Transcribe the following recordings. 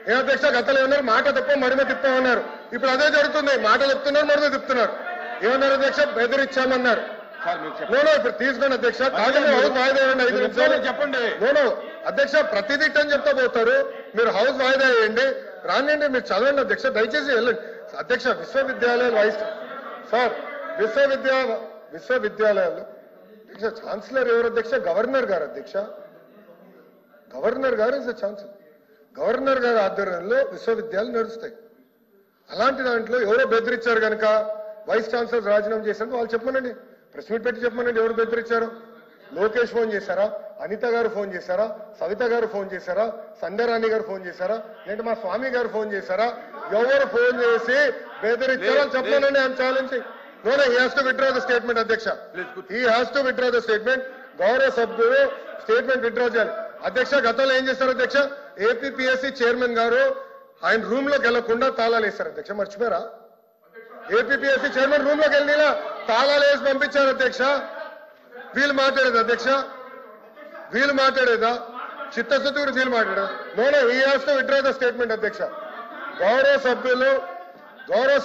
ఏ అధ్యక్ష గతంలో ఏమన్నారు మాట తప్ప మడిమ తిప్పామన్నారు. ఇప్పుడు అదే జరుగుతుంది. మాట చెప్తున్నారు, మడిమ తిప్పుతున్నారు. ఏమన్నారు అధ్యక్ష? బెదిరించామన్నారు. నోనో ఇప్పుడు తీసుకోండి అధ్యక్ష. హౌస్ వాయిదా వేయండి 5 నిమిషాలు చెప్పండి. నోనో అధ్యక్ష ప్రతిదీ అని చెప్తా పోతారు. మీరు హౌస్ వాయిదా వేయండి, రానియండి, మీరు చదవండి అధ్యక్ష. దయచేసి వెళ్ళండి అధ్యక్ష. విశ్వవిద్యాలయాలు వైస్ సార్ విశ్వవిద్యాలయాలు అధ్యక్ష ఛాన్సలర్ ఎవరు అధ్యక్ష? గవర్నర్ గారు అధ్యక్ష. గవర్నర్ గారు ఇస్ ద ఛాన్సలర్. గవర్నర్ గారి ఆధ్వర్యంలో విశ్వవిద్యాలయాలు నడుస్తాయి. అలాంటి దాంట్లో ఎవరో బెదిరించారు కనుక వైస్ ఛాన్సలర్ రాజీనామా చేశారు. వాళ్ళు చెప్పమనండి, ప్రెస్ మీట్ పెట్టి చెప్పమనండి ఎవరు బెదిరించారు. లోకేష్ ఫోన్ చేశారా? అనిత గారు ఫోన్ చేశారా? సవిత గారు ఫోన్ చేశారా? సంధ్యారాణి గారు ఫోన్ చేశారా? లేదంటే మా స్వామి గారు ఫోన్ చేశారా? ఎవరు ఫోన్ చేసి బెదిరించారో చెప్పమనండి. I'm challenging. No, he has to withdraw the statement, Adhyaksha. He has to withdraw the statement. గౌరవ సభ్యుడు స్టేట్మెంట్ విత్డ్రా చేయాలి. అధ్యక్ష గతంలో ఏం చేశారు అధ్యక్ష? ఏపీపీఎస్సీ చైర్మన్ గారు ఆయన రూమ్ లోకి వెళ్లకుండా తాళాలు వేశారు అధ్యక్ష. మర్చిపోయారా? ఏపీపీఎస్సీ చైర్మన్ రూమ్ లోకి వెళ్ళినా తాళాలు వేసి పంపించారు అధ్యక్ష. వీళ్ళు మాట్లాడేది అధ్యక్ష, వీళ్ళు మాట్లాడేదా? చిత్తశుద్ధి కూడా వీళ్ళు మాట్లాడేది. No, he has to withdraw the statement అధ్యక్ష. గౌరవ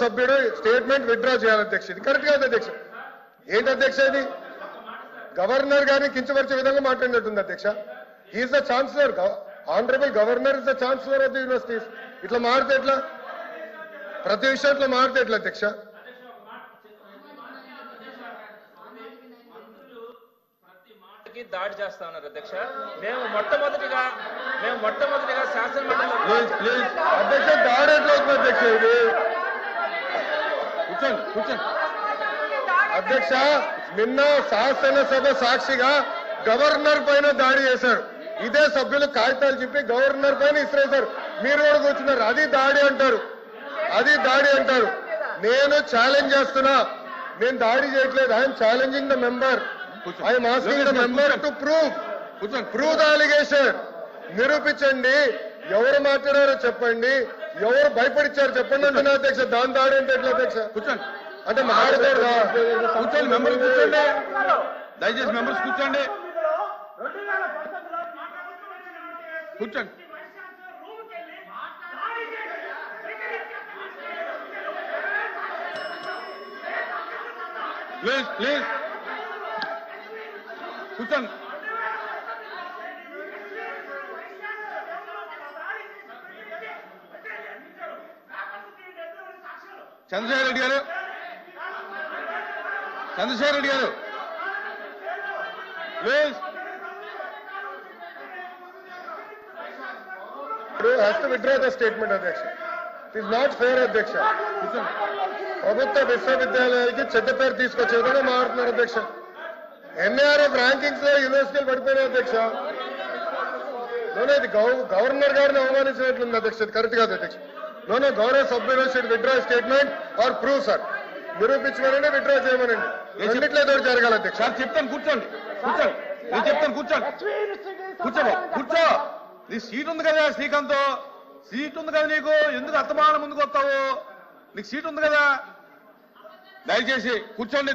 సభ్యుడు స్టేట్మెంట్ విత్డ్రా చేయాలి అధ్యక్ష. ఇది కరెక్ట్ కాదు అధ్యక్ష. ఏంటి అధ్యక్ష ఇది? గవర్నర్ గారిని కించపరిచే విధంగా మాట్లాడినట్టుంది అధ్యక్ష. He is the chancellor. Honourable governor is the chancellor of the universities. ఇట్లా మారితే ఎట్లా? ప్రతి విషయం ఇట్లా మారితే ఎట్లా అధ్యక్ష? దాడి చేస్తా ఉన్నారు అధ్యక్ష. మేము మొట్టమొదటిగా శాసనమండలిలో అధ్యక్ష దాడి ఎట్లా అవుతుంది అధ్యక్ష? ఇది కూర్చోండి. అధ్యక్ష నిన్న శాసనసభ సాక్షిగా గవర్నర్ పైన దాడి చేశారు. ఇదే సభ్యులు కాగితాలు చెప్పి గవర్నర్ పైన ఇసిరేశారు. మీరు కూడా కూర్చున్నారు. అది దాడి అంటారు. నేను ఛాలెంజ్ చేస్తున్నా. నేను దాడి చేయట్లేదు. I'm challenging the member. I'm asking the member to prove the allegation. నిరూపించండి. ఎవరు మాట్లాడారో చెప్పండి, ఎవరు భయపడిచ్చారు చెప్పండి అంటున్నా అధ్యక్ష. దాని దాడి అంటే ఎట్లా అధ్యక్ష? కూర్చోండి అంటే మాట్లాడారు. కూర్చోండి మెంబర్స్, కూర్చోండి దయచేసి. మెంబర్స్ కూర్చోండి. ప్లీజ్ కూర్చోండి. చంద్రశేఖర్ రెడ్డి గారు please. has to withdraw the statement అధ్యక్ష. ఇట్ ఈస్ నాట్ ఫేర్ అధ్యక్ష. ప్రభుత్వ విశ్వవిద్యాలయాలకి చెడ్డ పేరు తీసుకొచ్చే విధంగా మారుతున్నారు అధ్యక్ష. ఎన్ఐఆర్ఎఫ్ ర్యాంకింగ్స్ లో యూనివర్సిటీలు పడిపోయినాయి అధ్యక్ష. ఇది గవర్నర్ గారిని అవమానించినట్లుంది అధ్యక్ష. ఇది కరెక్ట్ కాదు అధ్యక్ష. గౌరవ సభ్యులు should withdraw statement or prove sir. నిరూపించమనండి, విత్డ్రా చేయమనండి. రెండిట్లో ఎదురు జరగాలి అధ్యక్ష. చెప్తాను కూర్చోండి. నేను చెప్తాను కూర్చో. నీ సీట్ ఉంది కదా శ్రీకాంత్, సీట్ ఉంది కదా నీకు. ఎందుకు అత్తమానం ముందుకు వస్తావు? నీకు సీట్ ఉంది కదా. దయచేసి కూర్చోండి.